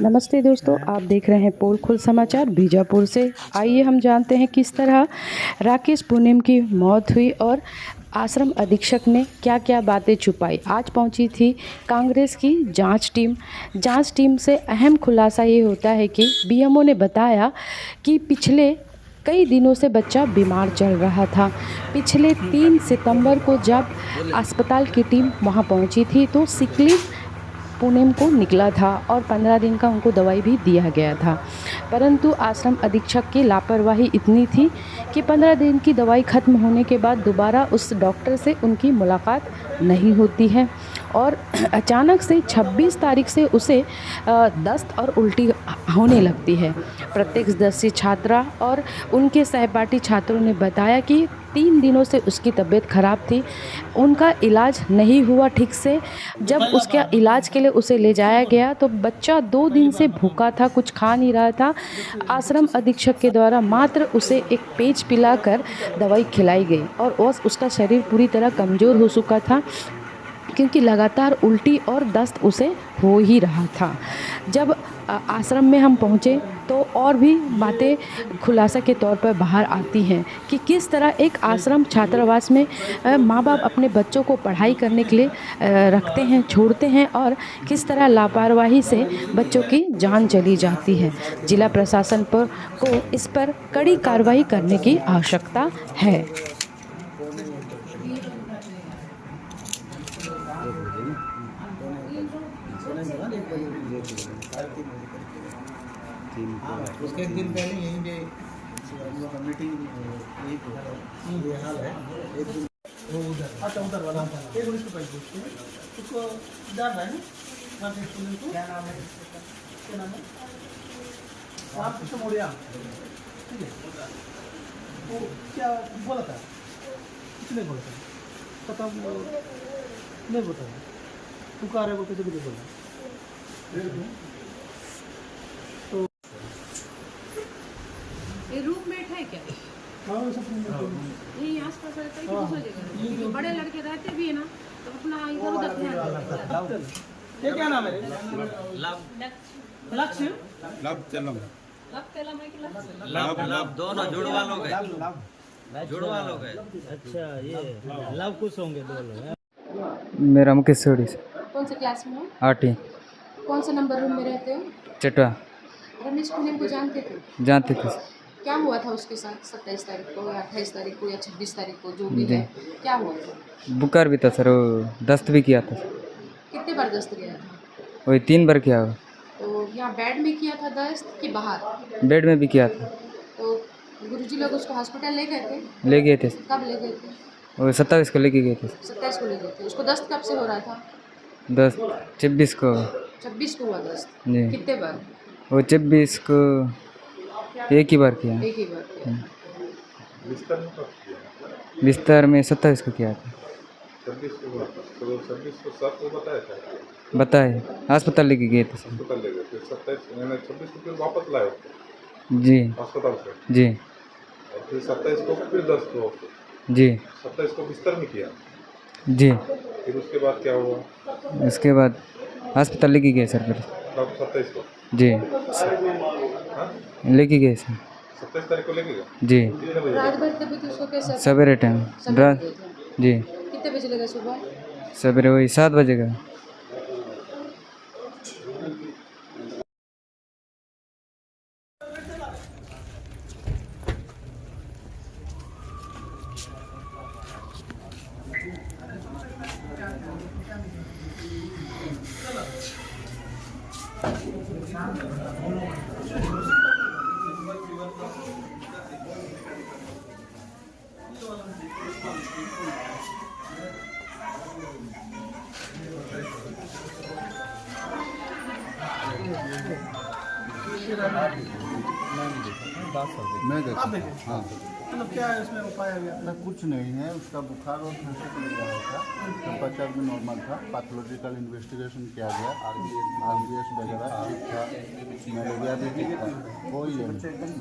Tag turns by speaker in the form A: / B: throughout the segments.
A: नमस्ते दोस्तों, आप देख रहे हैं पोलखुल समाचार बीजापुर से। आइए हम जानते हैं किस तरह राकेश पूनम की मौत हुई और आश्रम अधीक्षक ने क्या क्या बातें छुपाई। आज पहुंची थी कांग्रेस की जांच टीम से अहम खुलासा ये होता है कि बीएमओ ने बताया कि पिछले कई दिनों से बच्चा बीमार चल रहा था। पिछले 3 सितंबर को जब अस्पताल की टीम वहां पहुंची थी तो सिक लीव पूनम को निकला था और 15 दिन का उनको दवाई भी दिया गया था, परंतु आश्रम अधीक्षक की लापरवाही इतनी थी कि 15 दिन की दवाई ख़त्म होने के बाद दोबारा उस डॉक्टर से उनकी मुलाकात नहीं होती है और अचानक से 26 तारीख से उसे दस्त और उल्टी होने लगती है। प्रत्यक्षदर्शी छात्रा और उनके सहपाठी छात्रों ने बताया कि 3 दिनों से उसकी तबीयत ख़राब थी, उनका इलाज नहीं हुआ ठीक से। जब उसके इलाज के लिए उसे ले जाया गया तो बच्चा 2 दिन से भूखा था, कुछ खा नहीं रहा था। आश्रम अधीक्षक के द्वारा मात्र उसे एक पेज पिलाकर दवाई खिलाई गई और उसका शरीर पूरी तरह कमज़ोर हो चुका था क्योंकि लगातार उल्टी और दस्त उसे हो ही रहा था। जब आश्रम में हम पहुँचे तो और भी बातें खुलासा के तौर पर बाहर आती हैं कि किस तरह एक आश्रम छात्रावास में माँ बाप अपने बच्चों को पढ़ाई करने के लिए रखते हैं, छोड़ते हैं और किस तरह लापरवाही से बच्चों की जान चली जाती है। जिला प्रशासन को इस पर कड़ी कार्रवाई करने की आवश्यकता है।
B: उसके एक दिन पहले यहीं पे मीटिंग यही ये हाल है। एक दिन वो उधर अच्छा उधर वाला एक मिनट को पैसे उसको जान रहा है ना को क्या नाम है आप कुछ मोड़िया ठीक है। वो क्या बोला था, कुछ नहीं बोला था, पता नहीं बोलता तू कह रहे बोलते तो बोला।
C: ये रूममेट है क्या? यही आसपास रहता है कि दूसरी जगह? जो बड़े लड़के रहते भी है ना तो अपना इधर उधर ध्यान रखते हैं।
B: ये क्या नाम है? लक्ष्य
D: लव दोनों जुड़वा लोग हैं, जुड़वा लोग हैं।
E: अच्छा, ये लव कुछ होंगे दो लोग।
F: मेरा मुकेश सोडी से।
C: कौन से क्लास में हो?
F: 8वीं।
C: कौन से नंबर रूम में रहते हो?
F: चटवा।
C: रमेश पूनम को जानते थे?
F: जानते थे।
C: क्या हुआ था उसके साथ 27 तारीख को या 28 तारीख को या 26 तारीख को जो भी है, क्या हुआ था?
F: बुखार भी था सर, वो दस्त भी किया था।
C: कितने बार दस्त किया था?
F: वही 3 बार किया हुआ।
C: तो यहाँ बेड में किया था दस्त कि बाहर?
F: बेड में भी किया था।
C: तो गुरुजी लोग उसको हॉस्पिटल ले गए थे?
F: ले गए थे।
C: कब ले गए थे?
F: वो 27 को लेके गए थे।
C: 27 को ले गए थे। उसको दस्त कब से हो रहा था?
F: दस्त 26 को।
C: 26 को हुआ दस्त?
F: जी।
C: कितने बार?
F: वो 26 को एक ही बार किया।
C: एक ही बार किया।
F: बिस्तर में 27 को किया था।
G: 26 को सब को बताया था?
F: बताए, अस्पताल लेके गए थे।
G: अस्पताल ले गए फिर 26 को फिर वापस लाए
F: जी
G: अस्पताल से
F: जी।
G: और फिर 27 को फिर 10 को
F: जी
G: 27 को बिस्तर में किया
F: जी।
G: फिर उसके बाद क्या हुआ?
F: उसके बाद अस्पताल लेके गए सर फिर।
G: कब 27 को?
F: जी
G: हाँ
F: लेके गए सर।
G: 27 तारीख को लेके गए?
F: जी
G: कितने बजे?
C: रात भर तभी तो उसको कैसे?
F: सवेरे टाइम रात। जी
C: कितने बजे लगा सुबह?
F: सवेरे वही 7 बजे का।
H: मैं देखा हाँ।
B: मतलब क्या है इसमें उपाय अभी?
H: ना कुछ नहीं है, उसका बुखार और खांसी को लगा हुआ था, टेम्परेचर भी नॉर्मल था, पैथोलॉजिकल इन्वेस्टिगेशन किया गया, RBS वगैरह ठीक था, मलेरिया भी ठीक था, कोई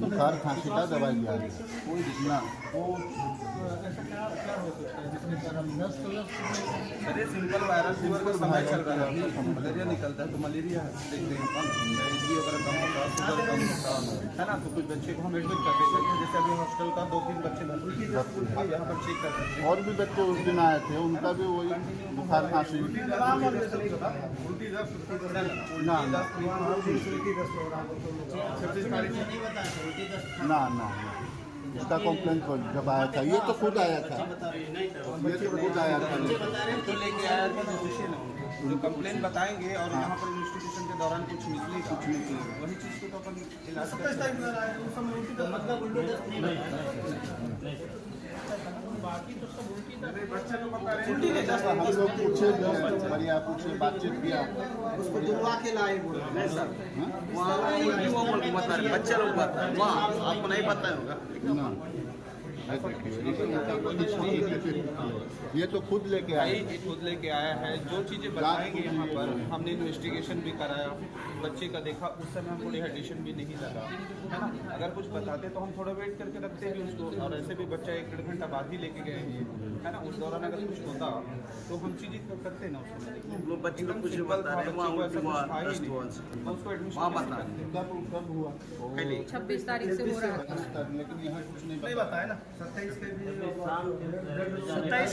H: बुखार खांसी का दवाई दिया गया, कोई ना
B: ऐसा क्या हो सकता है जिसके कारण नस
I: अरे सिंपल वायरल फीवर का समय चल रहा है, अभी मलेरिया निकलता है तो मलेरिया देखते हैं अपन, एचबी वगैरह कम होता है, शुगर कम होता है ना, तो कुछ बच्चे को हम एडमिट कर देते हैं, जैसे अभी हॉस्टल का 2-3 बच्चे यहाँ पर चेक कर सकते हैं।
H: और भी बच्चे उस दिन आए थे, उनका भी वही बुखार खांसी ना ना इसका कंप्लेंट जब आया था, ये तो खुद आया था, ये तो खुद आया था,
I: तो लेके आया था जो कंप्लेन बताएंगे और यहाँ पर इन्वेस्टिगेशन के दौरान कुछ निकलेगा वही चीज़ को तो अपन इलाज
H: हम लोग पूछे बढ़िया पूछे बातचीत किया,
B: उसको दुआ के लाए बोल
I: बच्चा लोग बता वहाँ आपको नहीं पता होगा
H: ये तो खुद लेके आए,
I: भाई खुद लेके आया है, जो चीज़ें बताएंगे यहाँ पर हमने इन्वेस्टिगेशन भी कराया, बच्चे का देखा, उस समय हमको डिहाइड्रेशन भी नहीं लगा, है ना, अगर कुछ बताते तो हम थोड़ा वेट करके रखते भी उसको, और ऐसे भी बच्चा 1-1.5 घंटा बाद ही लेके गए हैं, है ना, उस दौरान अगर कुछ होता तो हम चीज़ें करते ना उसको, बच्चे को कुछ उसको एडमिशन
H: कब हुआ
C: 26 तारीख से हो रहा है,
H: लेकिन यहाँ कुछ नहीं
B: बताया ना। 27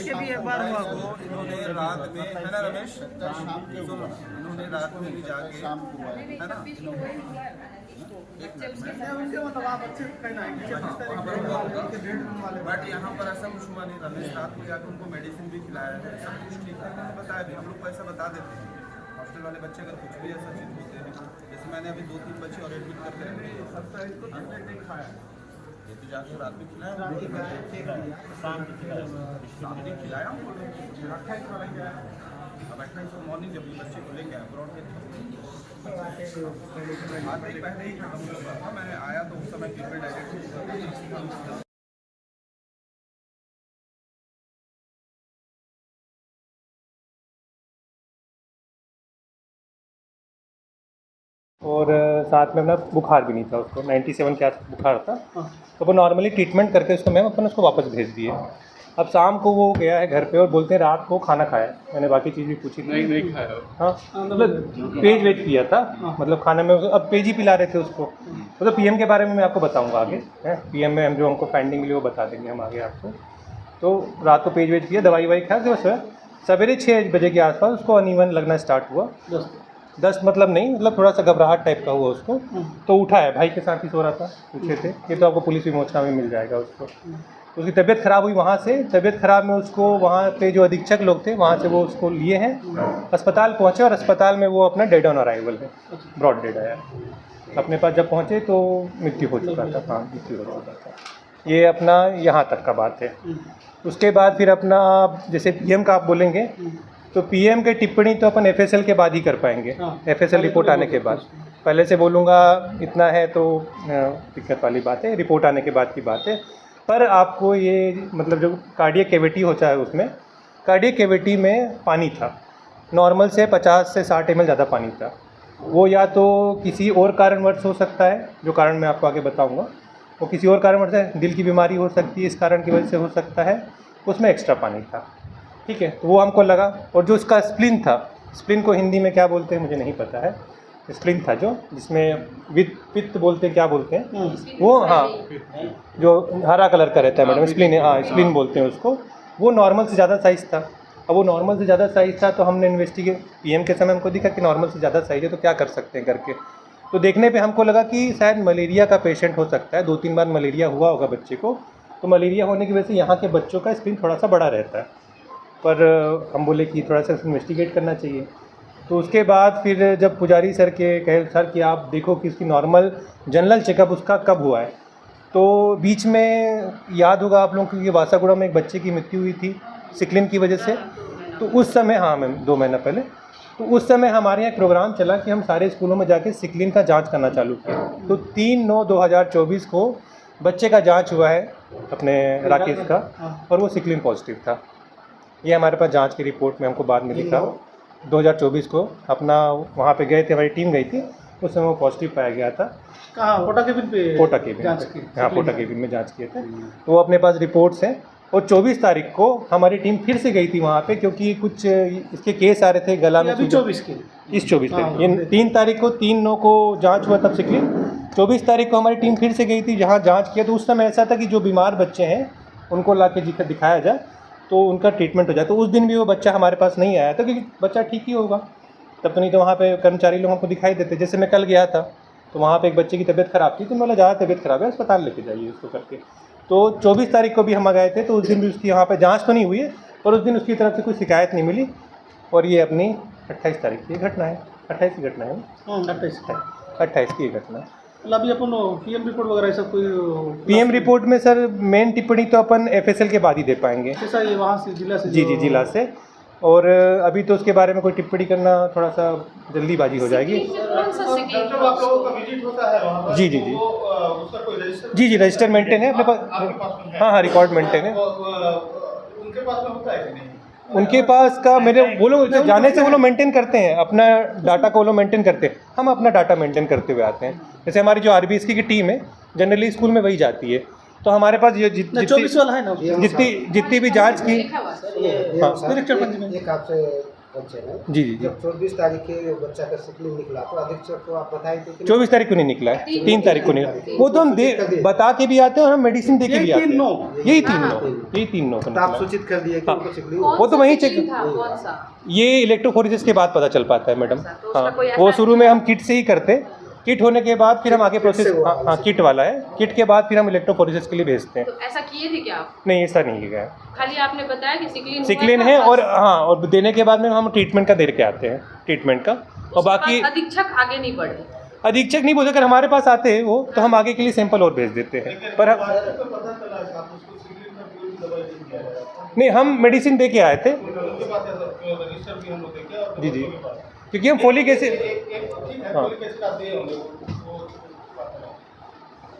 I: के भी एक बार हुआ वो, इन्होंने रात में, है ना रमेश, इन्होंने रात में भी जाके,
H: शाम को आया,
I: है ना, बट यहाँ पर ऐसा कुछ हुआ नहीं, रमेश रात में जाकर उनको मेडिसिन भी खिलाया है, सब कुछ ठीक है, मैंने बताया भी, हम लोग को ऐसा बता देते हैं हॉस्टल वाले बच्चे अगर कुछ भी ऐसा चीज होते हैं, जैसे मैंने अभी 2-3 बच्चे और एडमिट करते हैं, 27 को नहीं खाया, ये तो जाकर रात में खिलाया, शाम को खिलाया, रखा ही थोड़ा गया, अब 28 को मॉर्निंग जब बच्चे को लेके आया ब्रॉड पहले ही खत्म हो गया था, मैंने आया तो उस समय फीवर डायरेक्ट
J: और साथ में अपना बुखार भी नहीं था उसको, 97 के आस बुखार था, तो वो नॉर्मली ट्रीटमेंट करके उसको मैम अपन उसको वापस भेज दिए। अब शाम को वो गया है घर पे और बोलते हैं रात को खाना खाया, मैंने बाकी चीज़ भी पूछी थी, नहीं खाया, हाँ मतलब पेज वेज किया था, मतलब खाने में अब पेज ही पिला रहे थे उसको, मतलब पीएम के बारे में मैं आपको बताऊँगा आगे, है पीएम में हम जो हमको फाइंडिंग मिली वो बता देंगे हम आगे आपको। तो रात को पेज वेज किया, दवाई ववाई खाया, तो बस सवेरे 6 बजे के आसपास उसको अनइवन लगना स्टार्ट हुआ, 10 मतलब नहीं, मतलब थोड़ा सा घबराहट टाइप का हुआ उसको, तो उठा है, भाई के साथ ही सो रहा था, पूछे थे, ये तो आपको पुलिस विमोचना में मिल जाएगा उसको। उसकी तबीयत ख़राब हुई, वहाँ से तबीयत ख़राब में उसको वहाँ पे जो अधीक्षक लोग थे वहाँ से वो उसको लिए हैं, अस्पताल पहुँचे और अस्पताल में वो अपना डेड ऑन अराइवल है, ब्रॉड डेड आया। अपने पास जब पहुँचे तो मृत्यु हो चुका था, हाँ मृत्यु हो चुका था। ये अपना यहाँ तक का बात है। उसके बाद फिर अपना जैसे पीएम का आप बोलेंगे तो पीएम के टिप्पणी तो अपन एफएसएल के बाद ही कर पाएंगे, एफएसएल रिपोर्ट आने के बाद। पहले से बोलूँगा इतना है तो दिक्कत वाली बात है, रिपोर्ट आने के बाद की बात है। पर आपको ये मतलब जो कार्डियक कैविटी होता है उसमें कार्डियक कैविटी में पानी था, नॉर्मल से 50 से 60 ml ज़्यादा पानी था। वो या तो किसी और कारणवश हो सकता है, जो कारण मैं आपको आगे बताऊँगा, वो किसी और कारणवश है, दिल की बीमारी हो सकती है, इस कारण की वजह से हो सकता है, उसमें एक्स्ट्रा पानी था, ठीक है। तो वो हमको लगा। और जो उसका स्प्लिन था, स्प्लिन को हिंदी में क्या बोलते हैं मुझे नहीं पता है, स्प्लिन था जो जिसमें पित्त बोलते हैं, क्या बोलते हैं वो, हाँ जो हरा कलर का रहता है मैडम, स्प्लिन, हाँ स्प्लिन बोलते हैं उसको। वो नॉर्मल से ज़्यादा साइज़ था। अब वो नॉर्मल से ज़्यादा साइज़ था तो हमने इन्वेस्टिगेट, पीएम के समय हमको दिखा कि नॉर्मल से ज़्यादा साइज़ है तो क्या कर सकते हैं करके। तो देखने पे हमको लगा कि शायद मलेरिया का पेशेंट हो सकता है, 2-3 बार मलेरिया हुआ होगा बच्चे को, तो मलेरिया होने की वजह से यहाँ के बच्चों का स्प्लिन थोड़ा सा बड़ा रहता है। पर हम बोले कि थोड़ा सा इन्वेस्टिगेट करना चाहिए। तो उसके बाद फिर जब पुजारी सर के कहे सर कि आप देखो कि इसकी नॉर्मल जनरल चेकअप उसका कब हुआ है, तो बीच में याद होगा आप लोगों को कि वासागुड़ा में एक बच्चे की मृत्यु हुई थी सिकलिन की वजह से। तो उस समय, हाँ मैम 2 महीना पहले, तो उस समय हमारे यहाँ एक प्रोग्राम चला कि हम सारे स्कूलों में जाके सिकलिन का जांच करना चालू किया। तो 3/9/2024 को बच्चे का जांच हुआ है अपने राकेश का, और वो सिक्लिन पॉजिटिव था। ये हमारे पास जांच की रिपोर्ट में हमको बाद में लिखा 2024 को, अपना वहाँ पे गए थे, हमारी टीम गई थी, उस समय वो पॉजिटिव पाया गया था।
B: कहाँ पोटा केबिन पे?
J: पोटा केबिन, हाँ पोटा केबिन में जांच किए थे। तो वो अपने पास रिपोर्ट्स हैं, और 24 तारीख को हमारी टीम फिर से गई थी वहाँ पे, क्योंकि कुछ इसके केस आ रहे थे गला में।
B: 24 के
J: इस 24 तारीख, ये 3 तारीख को 3/9 को जांच हुआ तब सिक्लिन। 24 तारीख को हमारी टीम फिर से गई थी जहाँ जांच किया, तो उस समय ऐसा था कि जो बीमार बच्चे हैं उनको ला के दिखाया जाए तो उनका ट्रीटमेंट हो जाए। तो उस दिन भी वो बच्चा हमारे पास नहीं आया था, क्योंकि बच्चा ठीक ही होगा तब तो, नहीं तो वहाँ पे कर्मचारी लोग हमको दिखाई देते। जैसे मैं कल गया था तो वहाँ पे एक बच्चे की तबीयत ख़राब थी, तो मतलब ज़्यादा तबीयत ख़राब है, अस्पताल लेके जाइए उसको करके। तो 24 तारीख को भी हम गए थे, तो उस दिन भी उसकी यहाँ पे जांच तो नहीं हुई है, पर उस दिन उसकी तरफ से कोई शिकायत नहीं मिली। और ये अपनी 28 तारीख की घटना है, 28 की घटना है, 28 की घटना है।
B: मतलब अभी अपन पीएम रिपोर्ट वगैरह सब कोई?
J: पीएम रिपोर्ट में सर मेन टिप्पणी तो अपन एफएसएल के बाद ही दे पाएंगे।
B: कैसा ये वहाँ से जिला से?
J: जी जी, जिला से। और अभी तो उसके बारे में कोई टिप्पणी करना थोड़ा सा जल्दीबाजी हो जाएगी। जी जी जी जी जी, रजिस्टर मेंटेन है अपने पास। हाँ हाँ, रिकॉर्ड मेंटेन है उनके पास का। मेरे वो लोग जाने से वो लोग मेंटेन करते हैं अपना डाटा को, वो लोग मेंटेन करते हैं। हम अपना डाटा मेंटेन करते हुए आते हैं। जैसे हमारी जो आरबीएसकी की टीम है जनरली स्कूल में वही जाती है, तो हमारे पास ये जितनी भी जांच की।
K: एक आपसे क्वेश्चन है।
J: जी जी जी,
K: जब 24 तारीख के बच्चा का सिक्लिन निकला तो अधीक्षक को आप बताए थे कि
J: 24 तारीख को नहीं निकला है, 3 तारीख को नहीं। वो तो हम बता के भी आते हैं और हम मेडिसिन दे के भी आते हैं। यही 3/9 को
K: आप सूचित कर दिए कि उनको सिक्लिन?
J: वो तो वहीं चेक, ये इलेक्ट्रोफोरेसिस के बाद पता चल पाता है मैडम। हाँ, वो शुरू में हम किट से ही करते, किट होने के बाद फिर हम आगे प्रोसेस। हाँ, किट वाला है, किट के बाद फिर हम इलेक्ट्रोफोरेसिस के लिए भेजते हैं।
C: तो ऐसा किए थे क्या आप?
J: नहीं, ऐसा नहीं किया है,
C: खाली आपने बताया कि
J: सिक्लिन है। और हाँ, और देने के बाद में हम ट्रीटमेंट का दे के आते हैं, ट्रीटमेंट का। और बाकी
C: अधीक्षक आगे नहीं बढ़े?
J: अधीक्षक नहीं बोलते, अगर हमारे पास आते हैं वो तो हम आगे के लिए सैंपल और भेज देते हैं। पर नहीं, हम मेडिसिन दे के आए थे। जी जी, क्योंकि हम फोलिक एसिड। हाँ,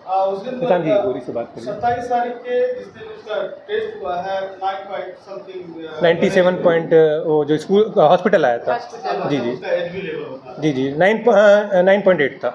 J: प्रधान जी गौरी से बात करिए।
I: 27 तारीख के जिस दिन उसका टेस्ट हुआ है
J: 97 वो जो स्कूल हॉस्पिटल आया था। जी जी जी जी, 9.8 था।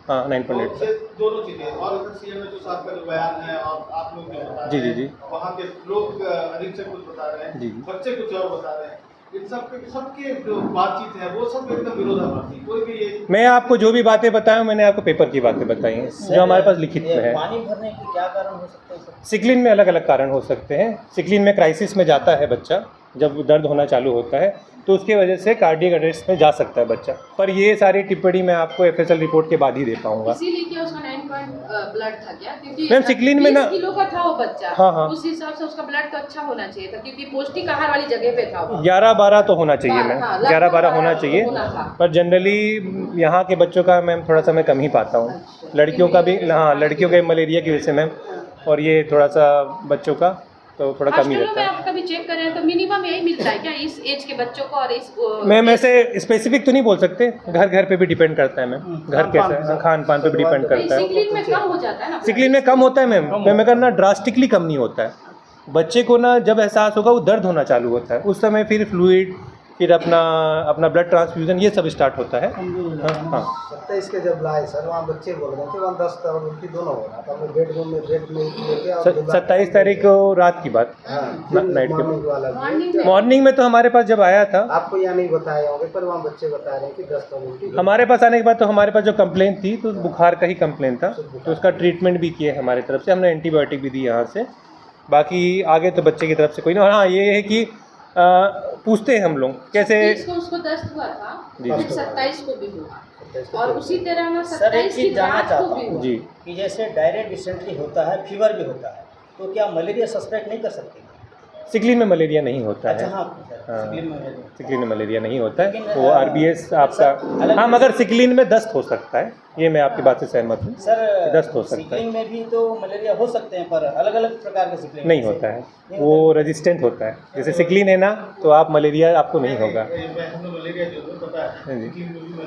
J: हाँ, 9.8 था।
I: दोनों चीजें, और सीएम में जो साथ का जो बयान है और आप लोग जो बता
J: जी जी जी,
I: वहाँ के लोग अधीक्षक कुछ बता रहे हैं,
J: जी,
I: बच्चे कुछ और बता रहे हैं। इन सबके जो बातचीत है वो सब एकदम विरोधाभासी। कोई भी ये,
J: मैं आपको जो भी बातें बताया मैंने आपको पेपर की बातें बताई हैं जो हमारे पास लिखित में है।
E: पानी भरने के क्या कारण हो सकते हैं?
J: सिक्लिन में अलग अलग कारण हो सकते हैं। सिक्लिन में क्राइसिस में जाता है बच्चा, जब दर्द होना चालू होता है तो उसकी वजह से कार्डियक अरेस्ट में जा सकता है बच्चा। पर ये सारी टिप्पणी मैं आपको एफएसएल रिपोर्ट के बाद ही दे पाऊंगा।
C: इसीलिए क्या उसका 9 ब्लड था क्या? क्योंकि
J: मैम सिक्लिन में ना
C: 20 किलो का था वो बच्चा।
J: हाँ हाँ,
C: उस हिसाब से उसका ब्लड तो अच्छा होना चाहिए था, क्योंकि पौष्टिक आहार वाली जगह पे था वो।
J: 11-12 तो होना चाहिए मैम, 11-12 होना चाहिए।
C: होना था।
J: पर जनरली यहाँ के बच्चों का मैम थोड़ा सा मैं कम ही पाता हूँ। लड़कियों का भी, हाँ लड़कियों के मलेरिया की वजह से मैम, और ये थोड़ा सा बच्चों का तो थोड़ा कम ही रहता
C: में आप कभी चेक करें तो मिनिमम यही मिलता है क्या इस एज के बच्चों को? और इस
J: मैम ऐसे स्पेसिफिक तो नहीं बोल सकते, घर घर पे भी डिपेंड करता है मैम, घर कैसा खान पान पे भी डिपेंड करता है।
C: सिक्लिन में कम हो जाता है ना?
J: सिक्लिन में कम होता है मैम, मैं करना ड्रास्टिकली कम नहीं होता है। बच्चे को ना जब एहसास होगा वो दर्द होना चालू होता है, उस समय फिर फ्लूइड, फिर अपना ब्लड ट्रांसफ्यूजन ये सब स्टार्ट होता है। हाँ,
K: 27 के जब लाए सर वहाँ बच्चे बोल रहे थे वहाँ 10 और उल्टी दोनों हो रहा था। मैं बेडरूम में लेके
J: 27 तारीख को रात की बात, नाइट
K: के
J: मॉर्निंग में तो हमारे पास जब आया था,
K: आपको यहाँ नहीं बताए होंगे पर वहाँ बच्चे बता रहे हैं कि 10 और उल्टी।
J: हमारे पास आने के बाद तो हमारे पास जो कंप्लेंट थी तो बुखार का ही कंप्लेंट था, तो उसका ट्रीटमेंट भी किया हमारी तरफ से, हमने एंटीबायोटिक भी दी यहाँ से। बाकी आगे तो बच्चे की तरफ से कोई नहीं। हाँ, ये है कि पूछते हैं हम लोग कैसे
C: उसको दस्त हुआ था, 27 को भी हुआ, और उसी तरह ना
E: सर एक
C: 27 की
E: चीज़ जानना
C: रात
E: चाहता
C: को भी
E: हूँ
C: हुआ।
J: जी,
E: कि जैसे डायरेक्ट डिसेंट्री होता है, फीवर भी होता है, तो क्या मलेरिया सस्पेक्ट नहीं कर सकते?
J: सिक्लिन में मलेरिया नहीं होता है।
E: अच्छा, हाँ, सिक्लिन में
J: मलेरिया नहीं होता है, वो आरबीएस आपका। हाँ, मगर सिक्लिन में दस्त हो सकता है। ये मैं आपकी बात से सहमत हूँ।
E: सर
J: दस्त हो सकता है,
E: सिकलिंग में भी तो मलेरिया हो सकते हैं, पर अलग अलग प्रकार के सिकलिंग
J: नहीं होता है, वो रेजिस्टेंट होता है। जैसे सिकलिन है ना, तो आप मलेरिया आपको नहीं होगा।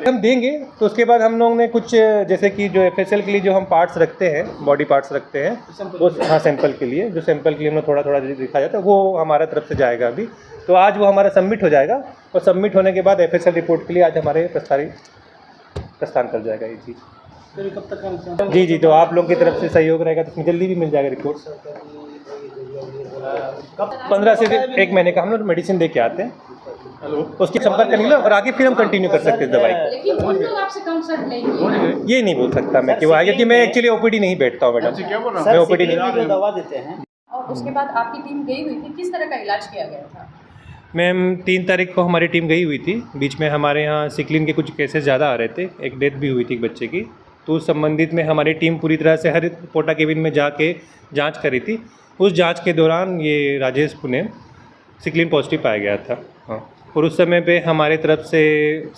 J: हम देंगे तो उसके बाद हम लोगों ने कुछ, जैसे कि जो FSL के लिए जो हम पार्ट्स रखते हैं, बॉडी पार्ट्स रखते हैं, वो हाँ सैंपल के लिए, जो सैंपल के लिए हमें थोड़ा थोड़ा दिखाया जाता है, वो हमारा तरफ से जाएगा अभी। तो आज वो हमारा सबमिट हो जाएगा, और सबमिट होने के बाद FSL रिपोर्ट के लिए आज हमारे प्रस्थान कर जाएगा ये चीज़।
B: फिर कब तक का?
J: जी, तो आप लोगों की तरफ से सहयोग रहेगा तो उसमें जल्दी भी मिल जाएगा रिपोर्ट। 15 से 1 महीने का हम लोग मेडिसिन दे के आते हैं, उसके संपर्क करने के लिए, और आगे फिर हम कंटिन्यू कर सकते हैं दवाई।
C: लेकिन उन लोग आपसे कंसल्ट लेंगे,
J: ये नहीं बोल सकता मैं कि वो आगे, क्योंकि मैं एक्चुअली OPD नहीं बैठता हूँ मैडम, मैं OPD नहीं।
E: दवा देते हैं।
C: और उसके बाद आपकी टीम गई हुई थी, किस तरह का इलाज किया गया था?
J: मैम 3 तारीख को हमारी टीम गई हुई थी। बीच में हमारे यहाँ सिकलिन के कुछ केसेस ज़्यादा आ रहे थे, एक डेथ भी हुई थी एक बच्चे की, तो उस संबंधित में हमारी टीम पूरी तरह से हर पोटा केबिन में जाके जांच करी थी। उस जांच के दौरान ये राजेश पुनेम सिकलिन पॉजिटिव पाया गया था। हाँ, और उस समय पे हमारे तरफ से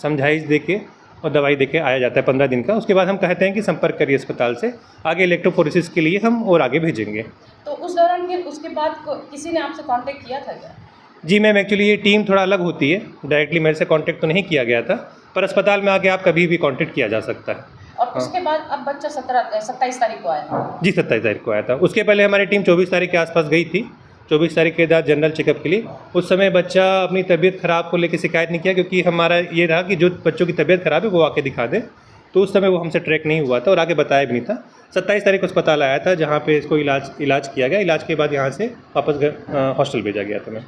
J: समझाइश देके और दवाई देके आया जाता है 15 दिन का। उसके बाद हम कहते हैं कि संपर्क करिए अस्पताल से, आगे इलेक्ट्रोफोरेसिस के लिए हम और आगे भेजेंगे।
C: तो उस दौरान फिर उसके बाद किसी ने आपसे कांटेक्ट किया था क्या?
J: जी मैम, एक्चुअली ये टीम थोड़ा अलग होती है, डायरेक्टली मेरे से कांटेक्ट तो नहीं किया गया था, पर अस्पताल में आके आप कभी भी कांटेक्ट किया जा सकता है।
C: और उसके बाद अब बच्चा 27 तारीख को आया?
J: जी 27 तारीख को आया था। उसके पहले हमारी टीम 24 तारीख के आसपास गई थी, 24 तारीख के बाद जनरल चेकअप के लिए। उस समय बच्चा अपनी तबीयत ख़राब को लेकर शिकायत नहीं किया, क्योंकि हमारा ये रहा कि जो बच्चों की तबीयत ख़राब है वो आके दिखा दें, तो उस समय वो हमसे ट्रैक नहीं हुआ था और आगे बताया भी नहीं था। 27 तारीख को अस्पताल आया था, जहाँ पे इसको इलाज किया गया। इलाज के बाद यहाँ से वापस हॉस्टल भेजा गया था मैं।